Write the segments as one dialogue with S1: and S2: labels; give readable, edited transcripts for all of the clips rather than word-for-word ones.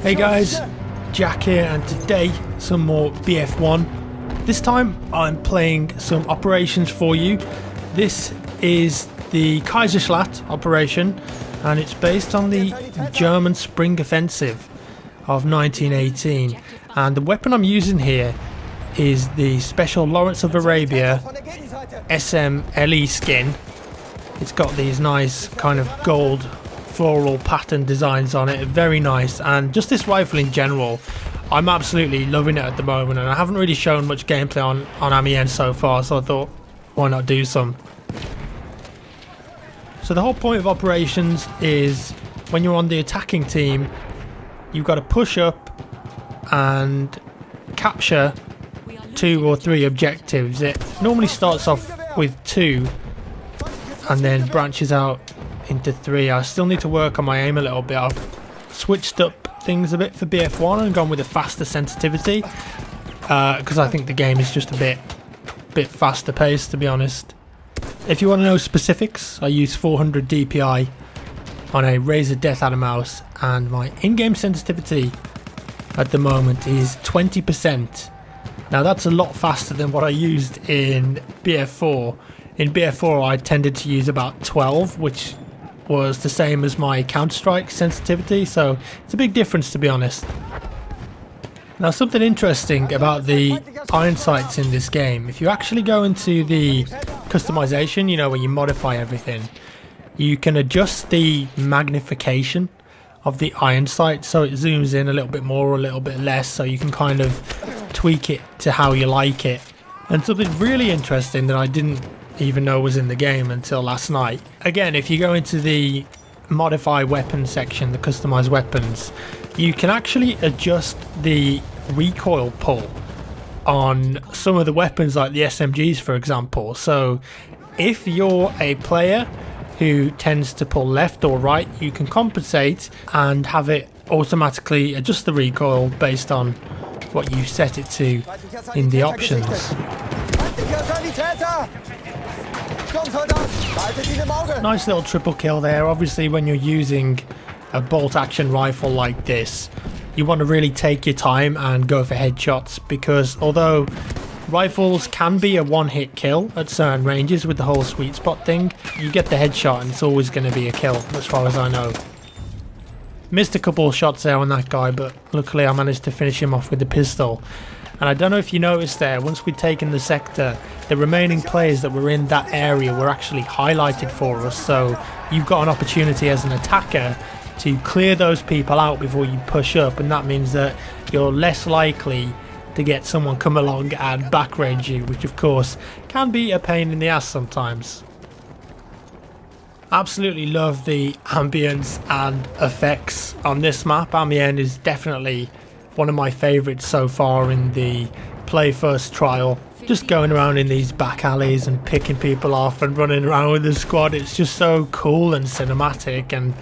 S1: Hey guys, Jack here, and today some more BF1. This time I'm playing some operations for you. This is the Kaiserschlacht operation, and it's based on the German Spring Offensive of 1918. And the weapon I'm using here is the Special Lawrence of Arabia SMLE skin. It's got these nice kind of gold floral pattern designs on it, very nice. And just this rifle in general, I'm absolutely loving it at the moment, and I haven't really shown much gameplay on Amiens so far, so I thought why not do some. So the whole point of operations is when you're on the attacking team, you've got to push up and capture 2 or 3 objectives. It normally starts off with 2 and then branches out into 3. I still need to work on my aim a little bit. I've switched up things a bit for BF1 and gone with a faster sensitivity because I think the game is just a bit faster paced, to be honest. If you want to know specifics, I use 400 DPI on a Razer Death Adder mouse, and my in-game sensitivity at the moment is 20%. Now that's a lot faster than what I used in BF4. In BF4 I tended to use about 12, which was the same as my Counter-Strike sensitivity, so it's a big difference, to be honest. Now, something interesting about the iron sights in this game, if you actually go into the customization, you know, where you modify everything, you can adjust the magnification of the iron sight so it zooms in a little bit more or a little bit less, so you can kind of tweak it to how you like it. And something really interesting that I didn't even know was in the game until last night. Again, if you go into the modify weapon section, the customized weapons, you can actually adjust the recoil pull on some of the weapons, like the SMGs for example. So if you're a player who tends to pull left or right, you can compensate and have it automatically adjust the recoil based on what you set it to in the options. Nice little triple kill there. Obviously when you're using a bolt action rifle like this, you want to really take your time and go for headshots, because although rifles can be a one-hit kill at certain ranges with the whole sweet spot thing, you get the headshot and it's always going to be a kill as far as I know. Missed a couple of shots there on that guy, but luckily I managed to finish him off with the pistol. And I don't know if you noticed there, once we'd taken the sector, the remaining players that were in that area were actually highlighted for us, so you've got an opportunity as an attacker to clear those people out before you push up, and that means that you're less likely to get someone come along and back range you, which of course can be a pain in the ass sometimes. Absolutely love the ambience and effects on this map. Amiens is definitely one of my favourites so far in the play first trial. Just going around in these back alleys and picking people off and running around with the squad, it's just so cool and cinematic, and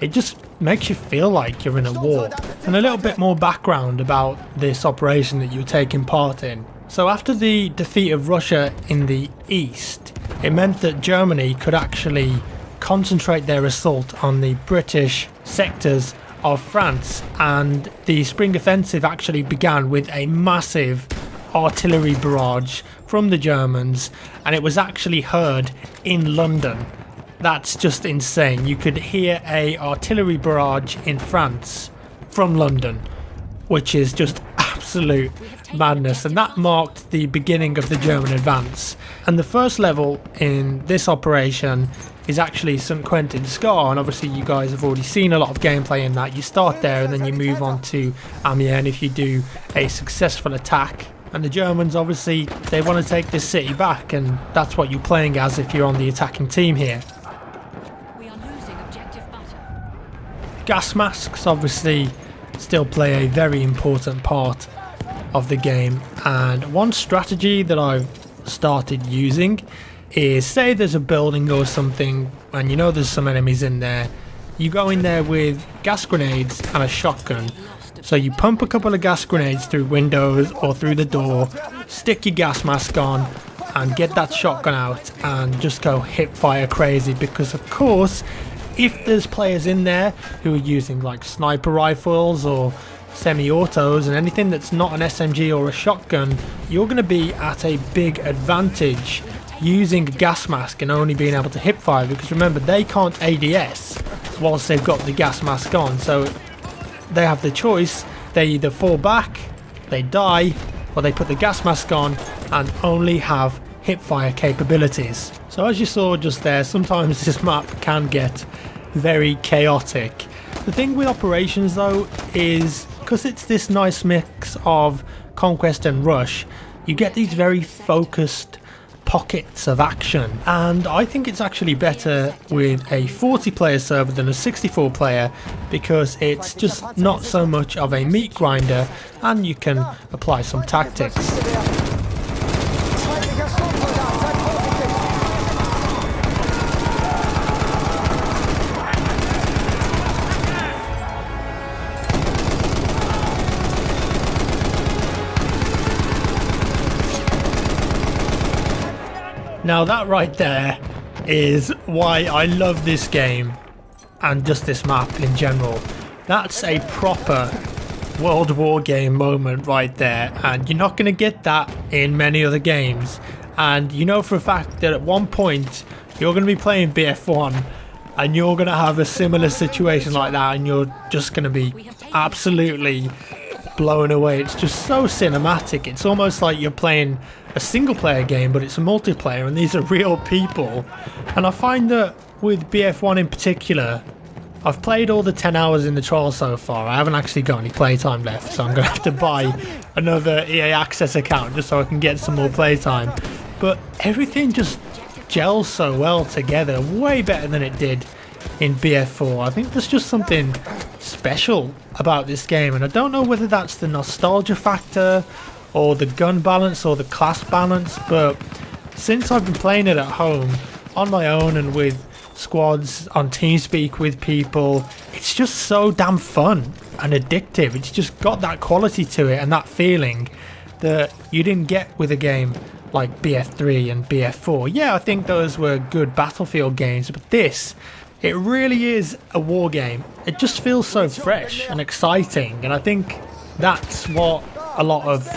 S1: it just makes you feel like you're in a war. And a little bit more background about this operation that you're taking part in. So after the defeat of Russia in the east, it meant that Germany could actually concentrate their assault on the British sectors of France, and the Spring Offensive actually began with a massive artillery barrage from the Germans, and it was actually heard in London. That's just insane. You could hear a artillery barrage in France from London, which is just absolute madness, and that marked the beginning of the German advance. And the first level in this operation is actually St. Quentin Scar, and obviously you guys have already seen a lot of gameplay in that. You start there and then you move on to Amiens if you do a successful attack. And the Germans, obviously, they want to take this city back, and that's what you're playing as if you're on the attacking team here.
S2: We are losing objective butter.
S1: Gas masks obviously still play a very important part of the game, and one strategy that I've started using is, say there's a building or something and you know there's some enemies in there, you go in there with gas grenades and a shotgun. So you pump a couple of gas grenades through windows or through the door, stick your gas mask on and get that shotgun out and just go hip fire crazy, because of course if there's players in there who are using like sniper rifles or semi-autos and anything that's not an SMG or a shotgun, you're going to be at a big advantage using a gas mask and only being able to hip fire, because remember they can't ADS whilst they've got the gas mask on, so they have the choice. They either fall back, they die, or they put the gas mask on and only have hip fire capabilities. So as you saw just there, sometimes this map can get very chaotic. The thing with operations though is, because it's this nice mix of conquest and rush, you get these very focused pockets of action, and I think it's actually better with a 40 player server than a 64 player, because it's just not so much of a meat grinder and you can apply some tactics. Now that right there is why I love this game and just this map in general. That's a proper World War game moment right there, and you're not going to get that in many other games. And you know for a fact that at one point you're going to be playing BF1 and you're going to have a similar situation like that, and you're just going to be absolutely blown away. It's just so cinematic. It's almost like you're playing a single player game, but it's a multiplayer and these are real people. And I find that with BF1 in particular, I've played all the 10 hours in the trial so far. I haven't actually got any playtime left, so I'm going to have to buy another EA Access account just so I can get some more playtime. But everything just gels so well together, way better than it did in BF4. I think there's just something special about this game, and I don't know whether that's the nostalgia factor or the gun balance or the class balance, but since I've been playing it at home on my own and with squads on TeamSpeak with people, it's just so damn fun and addictive. It's just got that quality to it and that feeling that you didn't get with a game like BF3 and BF4. Yeah, I think those were good Battlefield games, but this, it really is a war game. It just feels so fresh and exciting, and I think that's what a lot of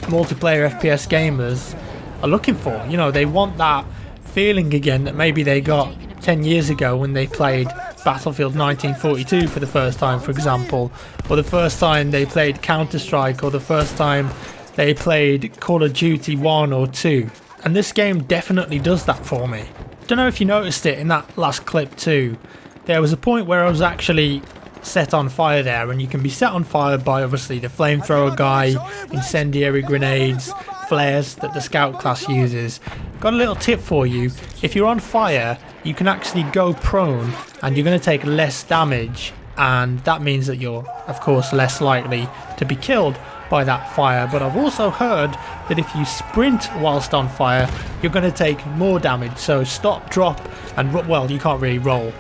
S1: multiplayer FPS gamers are looking for. You know, they want that feeling again that maybe they got 10 years ago when they played Battlefield 1942 for the first time, for example, or the first time they played Counter-Strike, or the first time they played Call of Duty 1 or 2. And this game definitely does that for me. Don't know if you noticed it in that last clip too. There was a point where I was actually set on fire there, and you can be set on fire by obviously the flamethrower guy, incendiary grenades, flares that the scout class uses. Got a little tip for you: if you're on fire, you can actually go prone and you're going to take less damage, and that means that you're of course less likely to be killed by that fire. But I've also heard that if you sprint whilst on fire, you're going to take more damage. So stop, drop, and well, you can't really roll.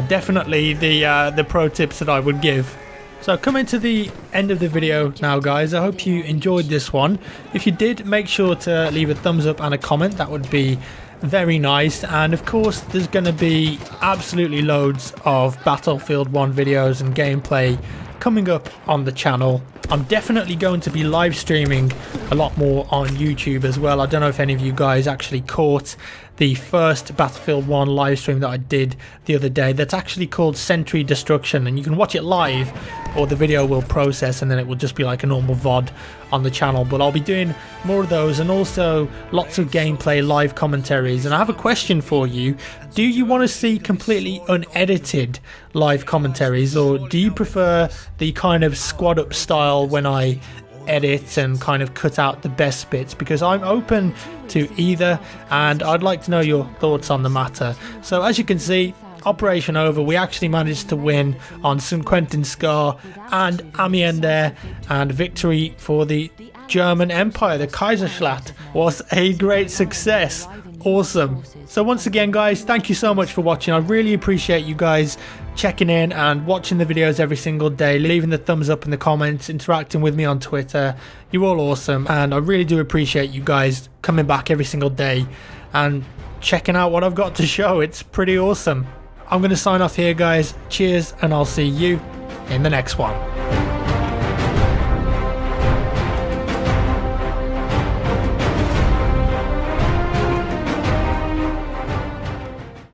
S1: Definitely the pro tips that I would give. So coming to the end of the video now, guys, I hope you enjoyed this one. If you did, make sure to leave a thumbs up and a comment. That would be very nice. And of course there's going to be absolutely loads of Battlefield 1 videos and gameplay coming up on the channel. I'm definitely going to be live streaming a lot more on YouTube as well. I don't know if any of you guys actually caught the first Battlefield 1 live stream that I did the other day. That's actually called Sentry Destruction, and you can watch it live, or the video will process and then it will just be like a normal VOD on the channel. But I'll be doing more of those, and also lots of gameplay, live commentaries. And I have a question for you. Do you want to see completely unedited live commentaries, or do you prefer the kind of squad up style when I edit and kind of cut out the best bits? Because I'm open to either, and I'd like to know your thoughts on the matter. So as you can see, Operation Over, we actually managed to win on St. Quentin Scar and Amiens there, and victory for the German Empire. The Kaiserschlacht was a great success. Awesome. So once again, guys, thank you so much for watching. I really appreciate you guys checking in and watching the videos every single day, leaving the thumbs up in the comments, interacting with me on Twitter. You're all awesome, and I really do appreciate you guys coming back every single day and checking out what I've got to show. It's pretty awesome. I'm going to sign off here, guys. Cheers, and I'll see you in the next one.